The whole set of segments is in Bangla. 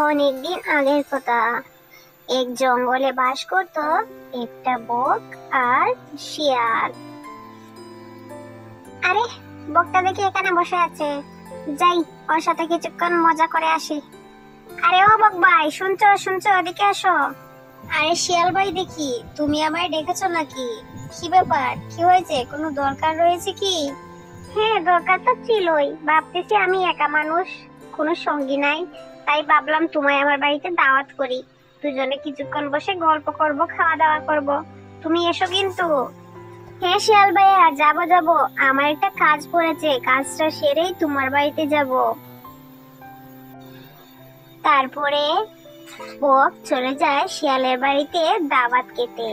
অনেকদিন আগের কথা। এক জঙ্গলে বাস করত একটা বক আর শিয়াল। আরে, বকটা দেখি এখানে বসে আছে, যাই ওর সাথে কিছুক্ষণ মজা করে আসি। আরে ও বক ভাই, শুনছো শুনছো, এদিকে আসো। আরে শিয়াল ভাই, দেখি তুমি আমায় ডেকেছো নাকি? কি ব্যাপার, কি হয়েছে, কোনো দরকার রয়েছে কি? হ্যাঁ, দরকার তো ছিলই। ভাবতেছি আমি একা মানুষ, কোনো সঙ্গী নাই, তাই ভাবলাম তোমায় আমার বাড়িতে দাওয়াত করি। দুজনে কিছুক্ষণ বসে গল্প করব, খাওয়া দাওয়া করব। তুমি এসো কিন্তু। হ্যাঁ শিয়াল ভাইয়া, যাবো যাবো। আমার একটা কাজ পড়েছে, কাজটা সেরেই তোমার বাড়িতে যাব। তারপরে বক চলে যায় শিয়ালের বাড়িতে দাওয়াত খেতে।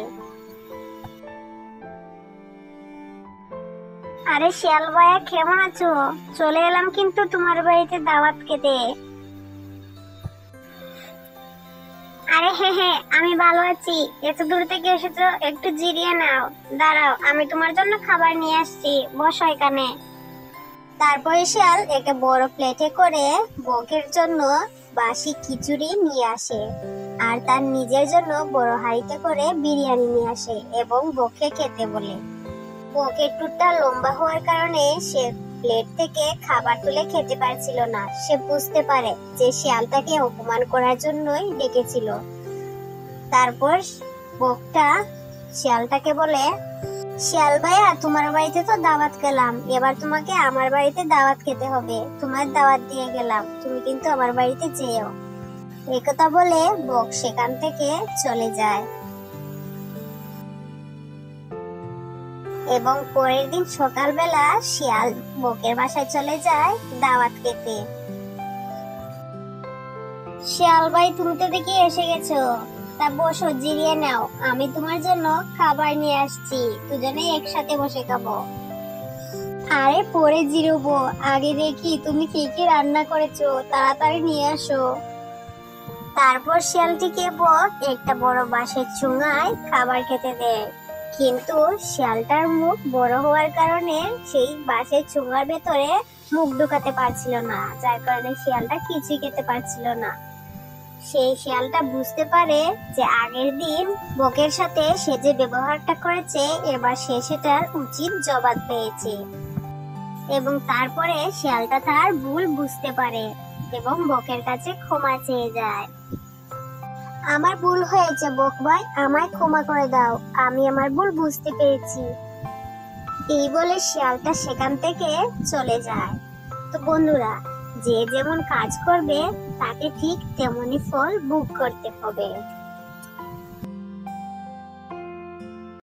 আরে শিয়াল ভাইয়া, কেমন আছো? চলে এলাম কিন্তু তোমার বাড়িতে দাওয়াত খেতে। আরে হ্যাঁ হ্যাঁ, আমি ভালো আছি। এত দূর থেকে এসেছো, একটু জিরিয়ে নাও। দাঁড়াও, আমি তোমার জন্য খাবার নিয়ে আসছি, বসো এখানে। তারপরে শিয়াল একটা বড় প্লেটে করে বকের জন্য বাসি খিচুড়ি নিয়ে আসে, আর তার নিজের জন্য বড় হাঁড়িতে করে বিরিয়ানি নিয়ে আসে এবং বককে খেতে বলে। বকের টুটটা লম্বা হওয়ার কারণে সে প্লেট থেকে খাবার তুলে খেতে পারছিল না। সে বুঝতে পারে যে শিয়াল তাকে অপমান করার জন্যই ডেকেছিল। তারপর বকটা শিয়ালটাকে বলে, শিয়াল ভাইয়া, তোমার বাড়িতে তো দাওয়াত খেলাম, এবার তোমাকে আমার বাড়িতে দাওয়াত খেতে হবে। তোমার দাওয়াত দিয়ে গেলাম, তুমি কিন্তু আমার বাড়িতে যেও। একথা বলে বক সেখান থেকে চলে যায় এবং পরের দিন সকালবেলা শিয়াল বকের বাসায় চলে যায় দাওয়াত খেতে। শিয়াল ভাই, তুমি তো দেখি এসে গেছো, তা বসো, জিরিয়ে নাও। আমি তোমার জন্য খাবার নিয়ে আসছি, দুজনে একসাথে বসে খাবো। আরে পরে জিরোবো, আগে দেখি তুমি কি কি রান্না করেছো, তাড়াতাড়ি নিয়ে আসো। তারপর শিয়ালটিকে বক একটা বড় বাঁশের চুঙায় খাবার খেতে দেয়, কিন্তু শিয়ালটার মুখ বড় হওয়ার কারণে সেই বাঁশের চুঙার ভেতরে মুখ ঢুকাতে পারছিল না, যার কারণে শিয়ালটা কিছুই খেতে পারছিল না। সেই শিয়ালটা বুঝতে পারে যে আগের দিন বকের সাথে সে যে ব্যবহারটা করেছে, এবার সে সেটার উচিত জবাব পেয়েছে। এবং তারপরে শিয়ালটা তার ভুল বুঝতে পারে এবং বকের কাছে ক্ষমা চেয়ে যায়। আমার ভুল হয়েছে বক ভাই, আমায় ক্ষমা করে দাও, আমি আমার ভুল বুঝতে পেরেছি। এই বলে শিয়ালটা সেখান থেকে চলে যায়। তো বন্ধুরা, যে যেমন কাজ করবে তাকে ঠিক তেমনি ফল ভোগ করতে হবে।